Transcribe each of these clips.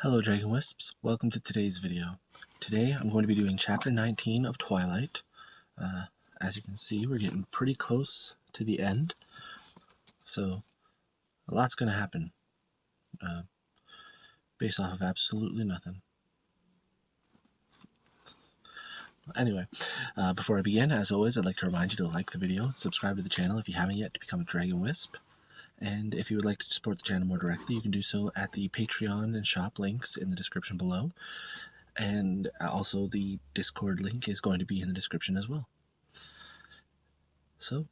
Hello Dragon Wisps, welcome to today's video. Today I'm going to be doing chapter 19 of Twilight. As you can see, we're getting pretty close to the end, so a lot's going to happen based off of absolutely nothing. Anyway, before I begin, as always, I'd like to remind you to like the video, subscribe to the channel if you haven't yet to become a Dragon Wisp. And if you would like to support the channel more directly, you can do so at the Patreon and shop links in the description below. And also the Discord link is going to be in the description as well. So,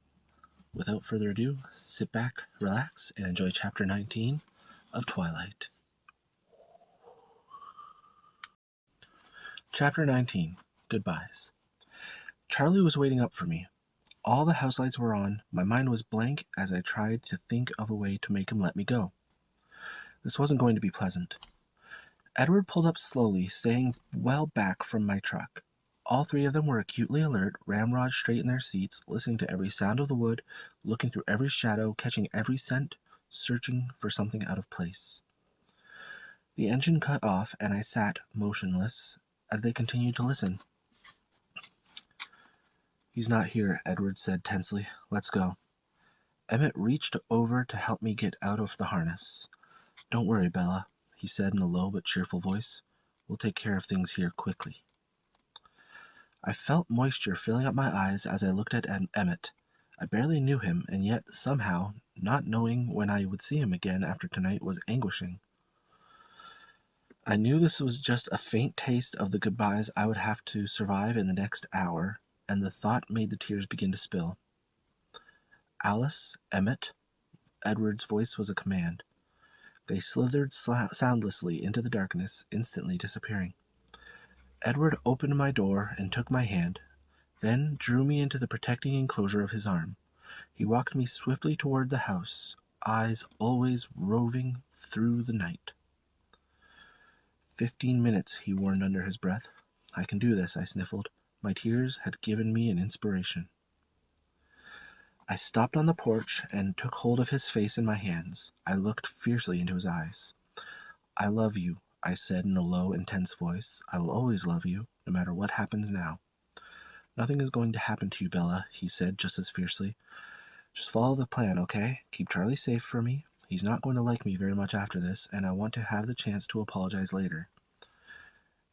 without further ado, sit back, relax, and enjoy chapter 19 of Twilight. Chapter 19, Goodbyes. Charlie was waiting up for me. All the house lights were on. My mind was blank as I tried to think of a way to make him let me go. This wasn't going to be pleasant. Edward pulled up slowly, staying well back from my truck. All three of them were acutely alert, ramrod straight in their seats, listening to every sound of the wood, looking through every shadow, catching every scent, searching for something out of place. The engine cut off, and I sat motionless as they continued to listen. "He's not here," Edward said tensely. "Let's go." Emmett reached over to help me get out of the harness. "Don't worry, Bella," he said in a low but cheerful voice. "We'll take care of things here quickly." I felt moisture filling up my eyes as I looked at Emmett. I barely knew him, and yet, somehow, not knowing when I would see him again after tonight was anguishing. I knew this was just a faint taste of the goodbyes I would have to survive in the next hour, and the thought made the tears begin to spill. "Alice, Emmett," Edward's voice was a command. They slithered soundlessly into the darkness, instantly disappearing. Edward opened my door and took my hand, then drew me into the protecting enclosure of his arm. He walked me swiftly toward the house, eyes always roving through the night. 15 minutes, he warned under his breath. "I can do this," I sniffled. My tears had given me an inspiration. I stopped on the porch and took hold of his face in my hands. I looked fiercely into his eyes. "I love you," I said in a low, intense voice. "I will always love you, no matter what happens now." "Nothing is going to happen to you, Bella," he said just as fiercely. "Just follow the plan, okay? Keep Charlie safe for me. He's not going to like me very much after this, and I want to have the chance to apologize later."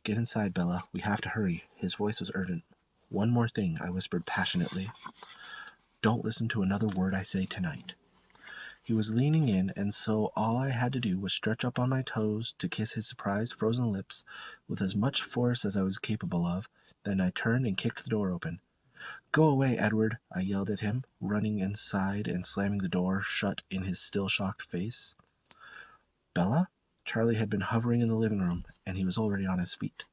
"Get inside, Bella. We have to hurry." His voice was urgent. "One more thing," I whispered passionately. "Don't listen to another word I say tonight." He was leaning in, and so all I had to do was stretch up on my toes to kiss his surprised frozen lips with as much force as I was capable of. Then I turned and kicked the door open. "Go away, Edward," I yelled at him, running inside and slamming the door shut in his still shocked face. "Bella?" Charlie had been hovering in the living room, and he was already on his feet.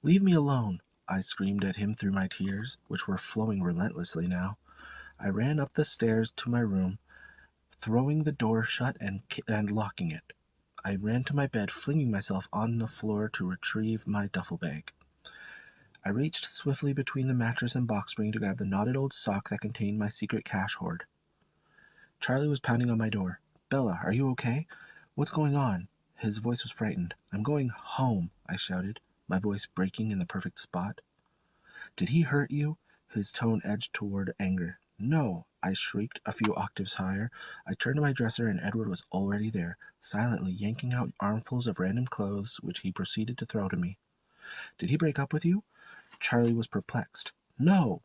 "Leave me alone," I screamed at him through my tears, which were flowing relentlessly now. I ran up the stairs to my room, throwing the door shut and locking it. I ran to my bed, flinging myself on the floor to retrieve my duffel bag. I reached swiftly between the mattress and box spring to grab the knotted old sock that contained my secret cash hoard. Charlie was pounding on my door. "Bella, are you okay? What's going on?" His voice was frightened. "I'm going home," I shouted, my voice breaking in the perfect spot. "Did he hurt you?" His tone edged toward anger. "No," I shrieked a few octaves higher. I turned to my dresser, and Edward was already there, silently yanking out armfuls of random clothes, which he proceeded to throw to me. "Did he break up with you?" Charlie was perplexed. "No!"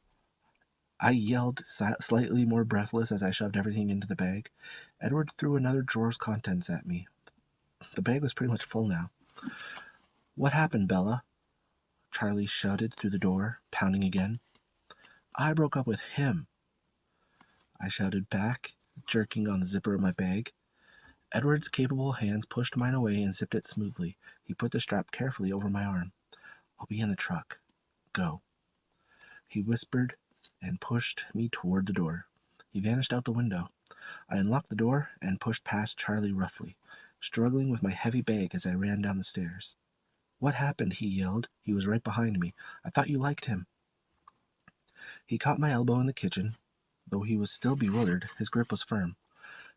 I yelled, slightly more breathless as I shoved everything into the bag. Edward threw another drawer's contents at me. The bag was pretty much full now. "What happened, Bella?" Charlie shouted through the door, pounding again. "I broke up with him," I shouted back, jerking on the zipper of my bag. Edward's capable hands pushed mine away and zipped it smoothly. He put the strap carefully over my arm. "I'll be in the truck. Go," he whispered and pushed me toward the door. He vanished out the window. I unlocked the door and pushed past Charlie roughly, struggling with my heavy bag as I ran down the stairs. "What happened?" he yelled. He was right behind me. "I thought you liked him." He caught my elbow in the kitchen. Though he was still bewildered, his grip was firm.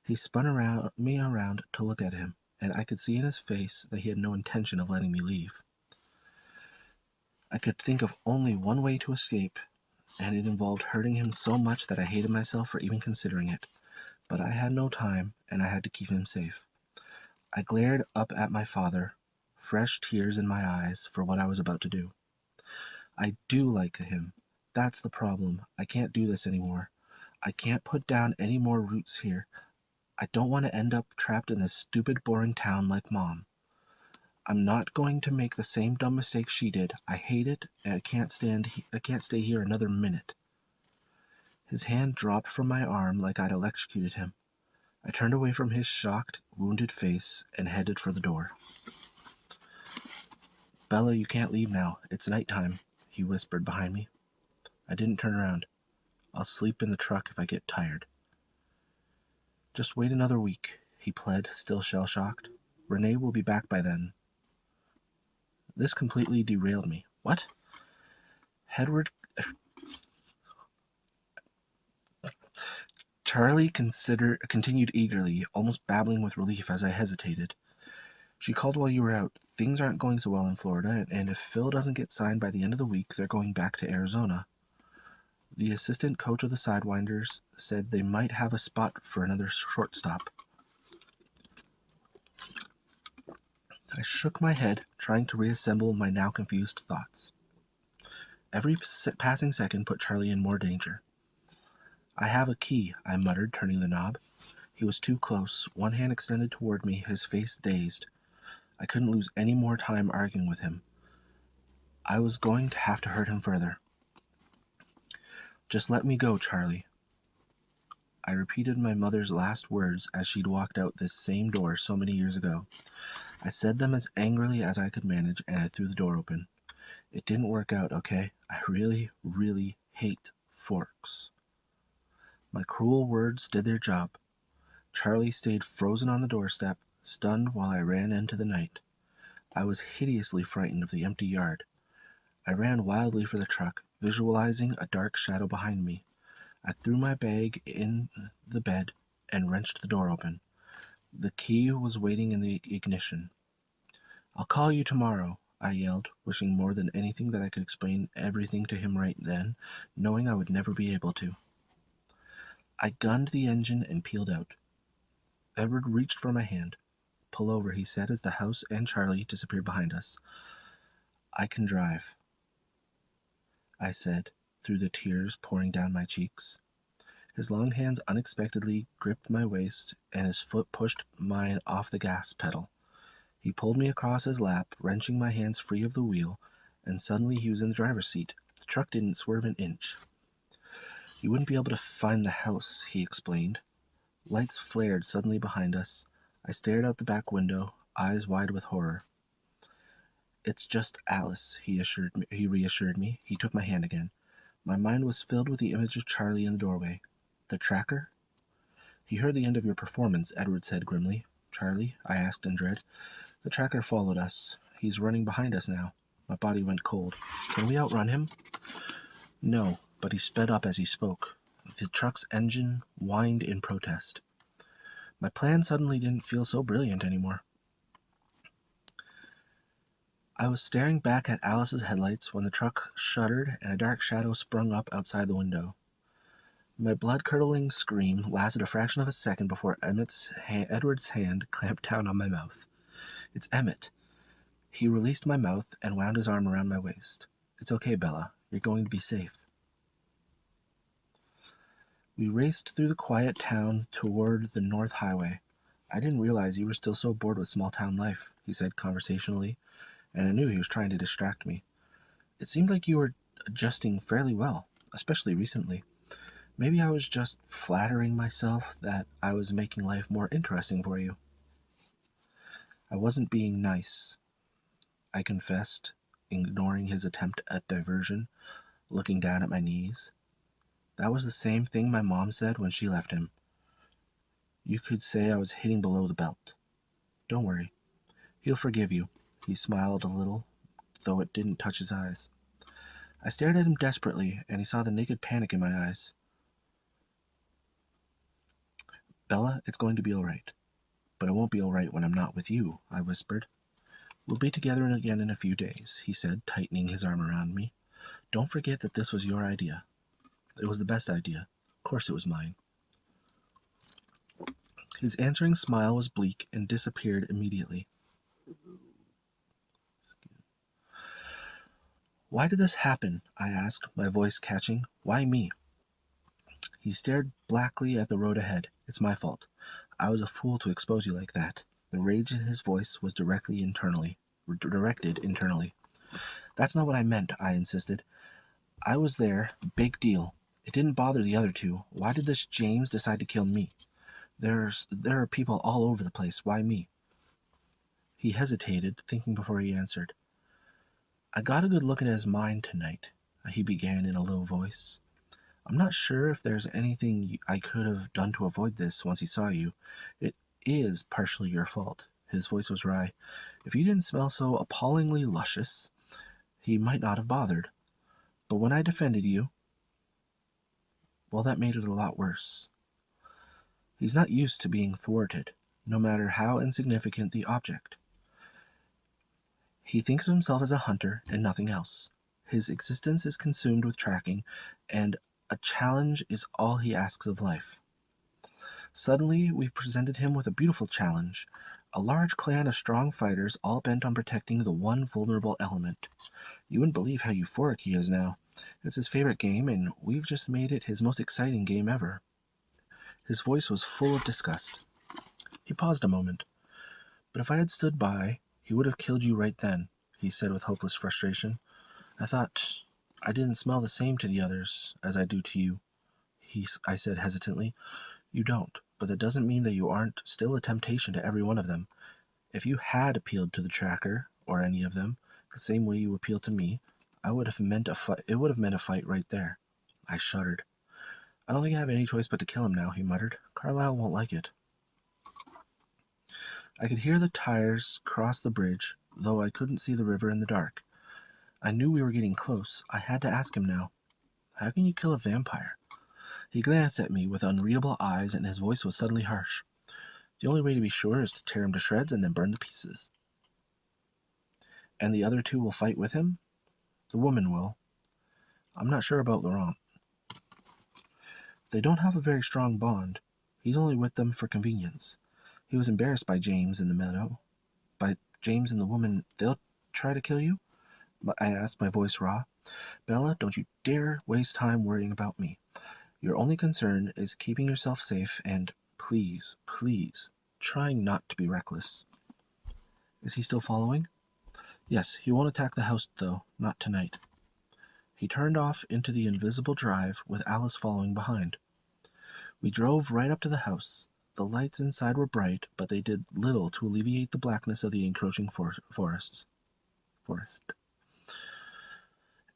He spun me around to look at him. and I could see in his face that he had no intention of letting me leave. I could think of only one way to escape, and it involved hurting him so much that I hated myself for even considering it. But I had no time, and I had to keep him safe. I glared up at my father, fresh tears in my eyes for what I was about to do. I do like him. That's the problem. I can't do this anymore. I can't put down any more roots here. I don't want to end up trapped in this stupid, boring town like Mom. I'm not going to make the same dumb mistake she did. I hate it, and I can't stay here another minute. His hand dropped from my arm like I'd electrocuted him. I turned away from his shocked, wounded face and headed for the door. Bella, you can't leave now. It's night time, he whispered behind me. I didn't turn around. I'll sleep in the truck if I get tired. Just wait another week, he pled, still shell-shocked. Renee will be back by then. This completely derailed me. What? Edward... Charlie continued eagerly, almost babbling with relief as I hesitated. She called while you were out. Things aren't going so well in Florida, and if Phil doesn't get signed by the end of the week, they're going back to Arizona. The assistant coach of the Sidewinders said they might have a spot for another shortstop. I shook my head, trying to reassemble my now confused thoughts. Every passing second put Charlie in more danger. I have a key, I muttered, turning the knob. He was too close, one hand extended toward me, his face dazed. I couldn't lose any more time arguing with him. I was going to have to hurt him further. Just let me go, Charlie. I repeated my mother's last words as she'd walked out this same door so many years ago. I said them as angrily as I could manage, and I threw the door open. It didn't work out, okay? I really, really hate forks. My cruel words did their job. Charlie stayed frozen on the doorstep, stunned while I ran into the night. I was hideously frightened of the empty yard. I ran wildly for the truck, visualizing a dark shadow behind me. I threw my bag in the bed and wrenched the door open. The key was waiting in the ignition. I'll call you tomorrow, I yelled, wishing more than anything that I could explain everything to him right then, knowing I would never be able to. I gunned the engine and peeled out. Edward reached for my hand. Pull over, he said as the house and Charlie disappeared behind us. I can drive, I said, through the tears pouring down my cheeks. His long hands unexpectedly gripped my waist, and his foot pushed mine off the gas pedal. He pulled me across his lap, wrenching my hands free of the wheel, and suddenly he was in the driver's seat. The truck didn't swerve an inch. You wouldn't be able to find the house, he explained. Lights flared suddenly behind us. I stared out the back window, eyes wide with horror. It's just Alice, he reassured me. He took my hand again. My mind was filled with the image of Charlie in the doorway. The tracker? He heard the end of your performance, Edward said grimly. Charlie? I asked in dread. The tracker followed us. He's running behind us now. My body went cold. Can we outrun him? No, but he sped up as he spoke. The truck's engine whined in protest. My plan suddenly didn't feel so brilliant anymore. I was staring back at Alice's headlights when the truck shuddered and a dark shadow sprung up outside the window. My blood-curdling scream lasted a fraction of a second before Edward's hand clamped down on my mouth. It's Emmett. He released my mouth and wound his arm around my waist. It's okay, Bella. You're going to be safe. We raced through the quiet town toward the North Highway. I didn't realize you were still so bored with small-town life, he said conversationally, and I knew he was trying to distract me. It seemed like you were adjusting fairly well, especially recently. Maybe I was just flattering myself that I was making life more interesting for you. I wasn't being nice, I confessed, ignoring his attempt at diversion, looking down at my knees. That was the same thing my mom said when she left him. You could say I was hitting below the belt. Don't worry. He'll forgive you. He smiled a little, though it didn't touch his eyes. I stared at him desperately, and he saw the naked panic in my eyes. Bella, it's going to be all right. But it won't be all right when I'm not with you, I whispered. We'll be together again in a few days, he said, tightening his arm around me. Don't forget that this was your idea. It was the best idea. Of course it was mine. His answering smile was bleak and disappeared immediately. Why did this happen? I asked, my voice catching. Why me? He stared blackly at the road ahead. It's my fault. I was a fool to expose you like that. The rage in his voice was directed internally. That's not what I meant, I insisted. I was there. Big deal. It didn't bother the other two. Why did this James decide to kill me? There are people all over the place. Why me? He hesitated, thinking before he answered. I got a good look at his mind tonight, he began in a low voice. I'm not sure if there's anything I could have done to avoid this once he saw you. It is partially your fault. His voice was wry. If you didn't smell so appallingly luscious, he might not have bothered. But when I defended you, well, that made it a lot worse. He's not used to being thwarted, no matter how insignificant the object. He thinks of himself as a hunter and nothing else. His existence is consumed with tracking, and a challenge is all he asks of life. Suddenly, we've presented him with a beautiful challenge. A large clan of strong fighters all bent on protecting the one vulnerable element. You wouldn't believe how euphoric he is now. It's his favorite game, and we've just made it his most exciting game ever. His voice was full of disgust. He paused a moment. But if I had stood by, he would have killed you right then, he said with hopeless frustration. I thought I didn't smell the same to the others as I do to you, I said hesitantly. You don't, but that doesn't mean that you aren't still a temptation to every one of them. If you had appealed to the tracker, or any of them, the same way you appealed to me, it would have meant a fight right there. I shuddered. I don't think I have any choice but to kill him now, he muttered. Carlyle won't like it. I could hear the tires cross the bridge, though I couldn't see the river in the dark. I knew we were getting close. I had to ask him now. How can you kill a vampire? He glanced at me with unreadable eyes, and his voice was suddenly harsh. The only way to be sure is to tear him to shreds and then burn the pieces. And the other two will fight with him? The woman will. I'm not sure about Laurent. They don't have a very strong bond. He's only with them for convenience. He was embarrassed by James in the meadow. By James and the woman. They'll try to kill you? I asked, my voice raw. Bella, don't you dare waste time worrying about me. Your only concern is keeping yourself safe and, please, trying not to be reckless. Is he still following? Yes, he won't attack the house, though. Not tonight. He turned off into the invisible drive, with Alice following behind. We drove right up to the house. The lights inside were bright, but they did little to alleviate the blackness of the encroaching forest.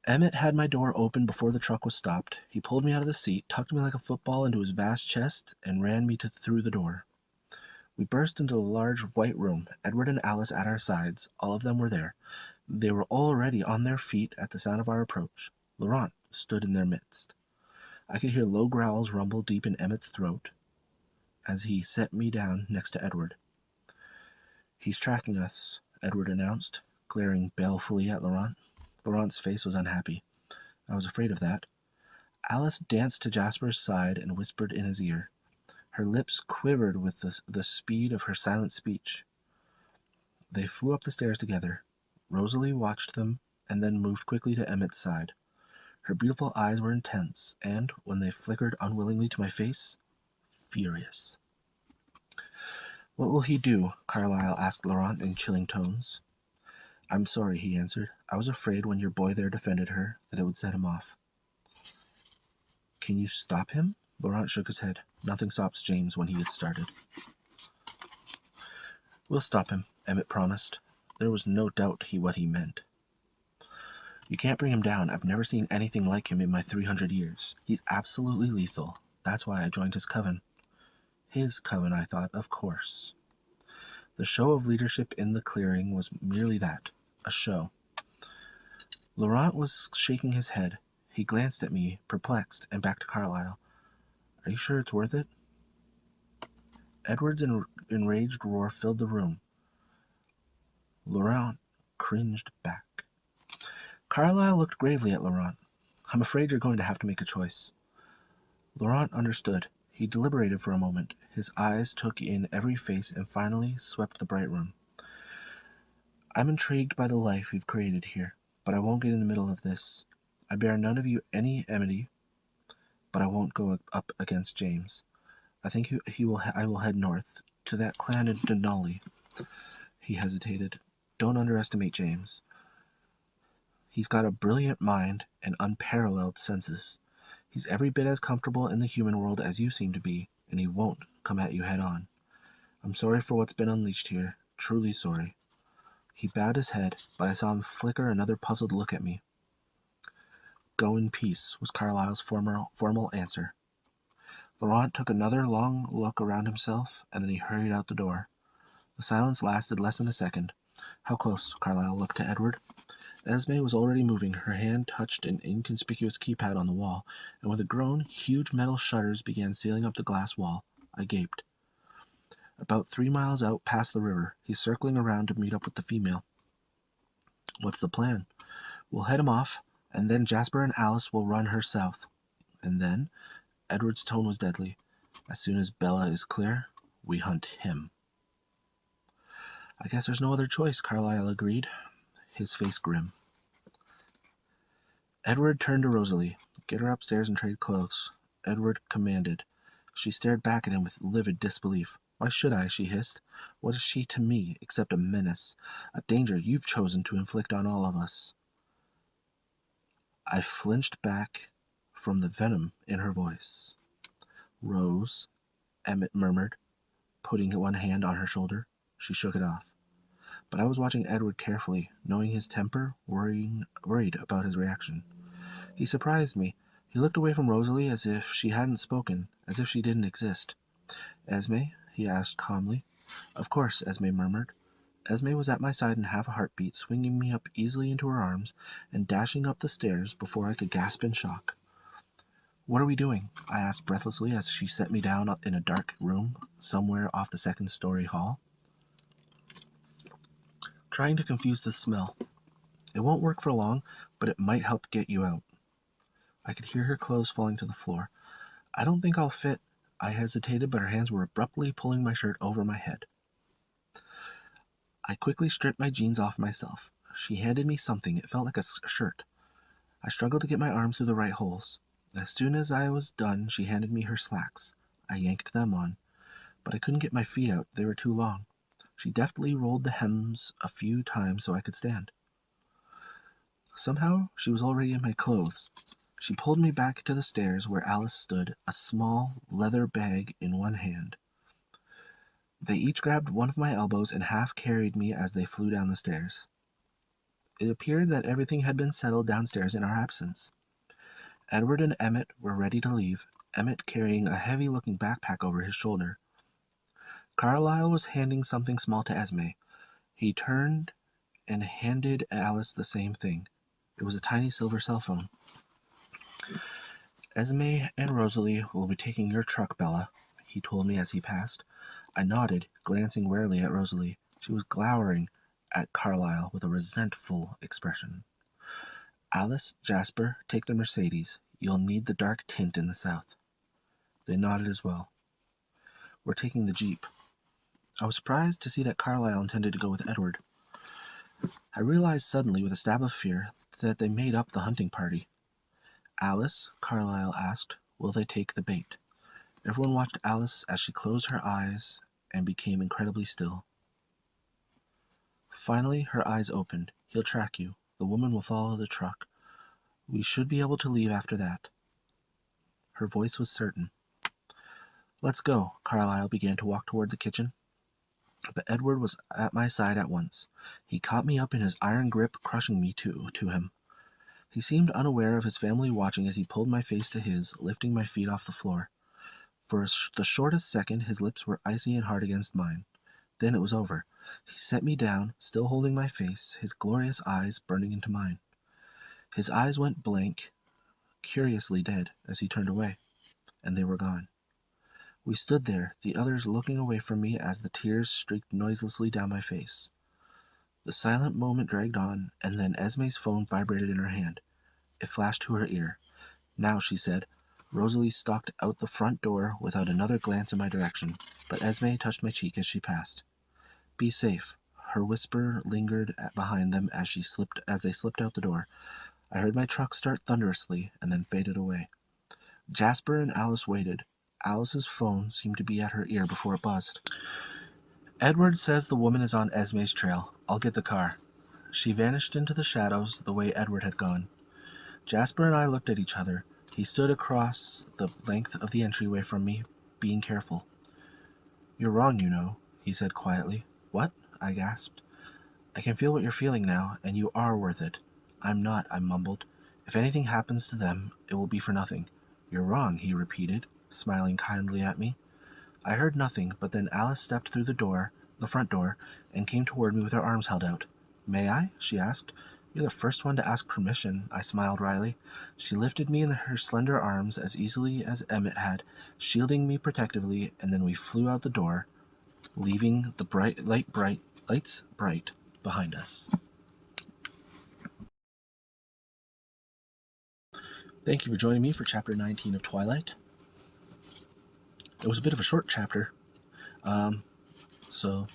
Emmett had my door open before the truck was stopped. He pulled me out of the seat, tucked me like a football into his vast chest, and ran me through the door. We burst into a large white room, Edward and Alice at our sides. All of them were there. They were already on their feet at the sound of our approach. Laurent stood in their midst. I could hear low growls rumble deep in Emmett's throat as he set me down next to Edward. He's tracking us, Edward announced, glaring balefully at Laurent. Laurent's face was unhappy. I was afraid of that. Alice danced to Jasper's side and whispered in his ear. Her lips quivered with the speed of her silent speech. They flew up the stairs together. Rosalie watched them and then moved quickly to Emmett's side. Her beautiful eyes were intense, and, when they flickered unwillingly to my face, furious. What will he do? Carlyle asked Laurent in chilling tones. I'm sorry, he answered. I was afraid when your boy there defended her that it would set him off. Can you stop him? Laurent shook his head. Nothing stops James when he gets started. We'll stop him, Emmett promised. There was no doubt what he meant. You can't bring him down. I've never seen anything like him in my 300 years. He's absolutely lethal. That's why I joined his coven. His coven, I thought, of course. The show of leadership in the clearing was merely that, a show. Laurent was shaking his head. He glanced at me, perplexed, and back to Carlyle. Are you sure it's worth it? Edward's enraged roar filled the room. Laurent cringed back. Carlyle looked gravely at Laurent. I'm afraid you're going to have to make a choice. Laurent understood. He deliberated for a moment. His eyes took in every face and finally swept the bright room. I'm intrigued by the life you've created here, but I won't get in the middle of this. I bear none of you any enmity, but I won't go up against James. I think I will head north, to that clan in Denali. He hesitated. Don't underestimate James. He's got a brilliant mind and unparalleled senses. He's every bit as comfortable in the human world as you seem to be, and he won't come at you head on. I'm sorry for what's been unleashed here. Truly sorry. He bowed his head, but I saw him flicker another puzzled look at me. Go in peace, was Carlyle's formal answer. Laurent took another long look around himself, and then he hurried out the door. The silence lasted less than a second. How close? Carlyle looked to Edward. Esme was already moving. Her hand touched an inconspicuous keypad on the wall, and with a groan, huge metal shutters began sealing up the glass wall. I gaped. About 3 miles out past the river, he's circling around to meet up with the female. What's the plan? We'll head him off, and then Jasper and Alice will run her south. And then, Edward's tone was deadly, as soon as Bella is clear, we hunt him. I guess there's no other choice, Carlyle agreed, his face grim. Edward turned to Rosalie. Get her upstairs and trade clothes, Edward commanded. She stared back at him with livid disbelief. Why should I? She hissed. What is she to me except a menace, a danger you've chosen to inflict on all of us? I flinched back from the venom in her voice. Rose, Emmett murmured, putting one hand on her shoulder. She shook it off. But I was watching Edward carefully, knowing his temper, worried about his reaction. He surprised me. He looked away from Rosalie as if she hadn't spoken, as if she didn't exist. Esme? He asked calmly. Of course, Esme murmured. Esme was at my side in half a heartbeat, swinging me up easily into her arms and dashing up the stairs before I could gasp in shock. What are we doing? I asked breathlessly as she set me down in a dark room somewhere off the second-story hall. Trying to confuse the smell. It won't work for long, but it might help get you out. I could hear her clothes falling to the floor. I don't think I'll fit. I hesitated, but her hands were abruptly pulling my shirt over my head. I quickly stripped my jeans off myself. She handed me something. It felt like a shirt. I struggled to get my arms through the right holes. As soon as I was done, she handed me her slacks. I yanked them on, but I couldn't get my feet out. They were too long. She deftly rolled the hems a few times so I could stand. Somehow, she was already in my clothes. She pulled me back to the stairs where Alice stood, a small leather bag in one hand. They each grabbed one of my elbows and half carried me as they flew down the stairs. It appeared that everything had been settled downstairs in our absence. Edward and Emmett were ready to leave, Emmett carrying a heavy-looking backpack over his shoulder. Carlyle was handing something small to Esme. He turned and handed Alice the same thing. It was a tiny silver cell phone. Esme and Rosalie will be taking your truck, Bella, he told me as he passed. I nodded, glancing warily at Rosalie. She was glowering at Carlyle with a resentful expression. Alice, Jasper, take the Mercedes. You'll need the dark tint in the south. They nodded as well. We're taking the Jeep. I was surprised to see that Carlyle intended to go with Edward. I realized suddenly, with a stab of fear, that they made up the hunting party. Alice, Carlyle asked, will they take the bait? Everyone watched Alice as she closed her eyes and became incredibly still. Finally, her eyes opened. He'll track you. The woman will follow the truck. We should be able to leave after that. Her voice was certain. Let's go. Carlyle began to walk toward the kitchen. But Edward was at my side at once. He caught me up in his iron grip, crushing me to him. He seemed unaware of his family watching as he pulled my face to his, lifting my feet off the floor. For the shortest second, his lips were icy and hard against mine. Then it was over. He set me down, still holding my face, his glorious eyes burning into mine. His eyes went blank, curiously dead, as he turned away, and they were gone. We stood there, the others looking away from me as the tears streaked noiselessly down my face. The silent moment dragged on, and then Esme's phone vibrated in her hand. It flashed to her ear. Now, she said. Rosalie stalked out the front door without another glance in my direction, but Esme touched my cheek as she passed. Be safe. Her whisper lingered behind them as they slipped out the door. I heard my truck start thunderously and then faded away. Jasper and Alice waited. Alice's phone seemed to be at her ear before it buzzed. Edward says the woman is on Esme's trail. I'll get the car. She vanished into the shadows the way Edward had gone. Jasper and I looked at each other. He stood across the length of the entryway from me, being careful. You're wrong, you know, he said quietly. What? I gasped. I can feel what you're feeling now, and you are worth it. I'm not, I mumbled. If anything happens to them, it will be for nothing. You're wrong, he repeated, smiling kindly at me. I heard nothing, but then Alice stepped through the front door, and came toward me with her arms held out. May I? She asked. You're the first one to ask permission, I smiled wryly. She lifted me in her slender arms as easily as Emmett had, shielding me protectively, and then we flew out the door, leaving the lights bright behind us. Thank you for joining me for Chapter 19 of Twilight. It was a bit of a short chapter, so,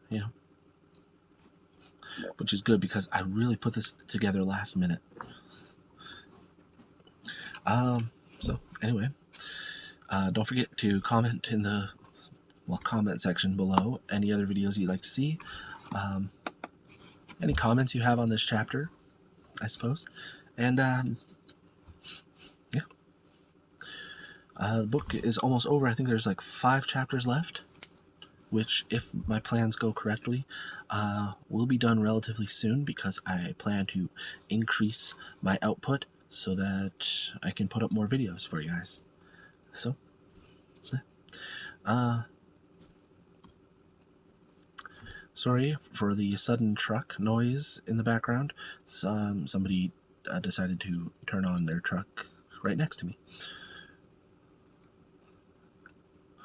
you know, which is good because I really put this together last minute. So, anyway, don't forget to comment in the comment section below any other videos you'd like to see. Any comments you have on this chapter, I suppose. And, yeah. The book is almost over. I think there's like 5 chapters left, which, if my plans go correctly, will be done relatively soon because I plan to increase my output so that I can put up more videos for you guys. So, sorry for the sudden truck noise in the background. Somebody decided to turn on their truck right next to me.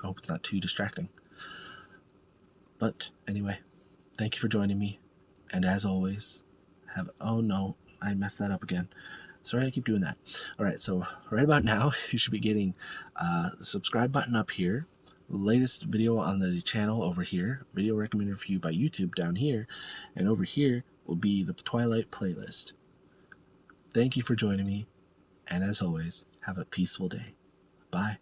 I hope it's not too distracting. But anyway, thank you for joining me. And as always, oh no, I messed that up again. Sorry I keep doing that. Alright, so right about now, you should be getting the subscribe button up here, latest video on the channel over here, video recommended for you by YouTube down here, and over here will be the Twilight playlist. Thank you for joining me, and as always, have a peaceful day. Bye.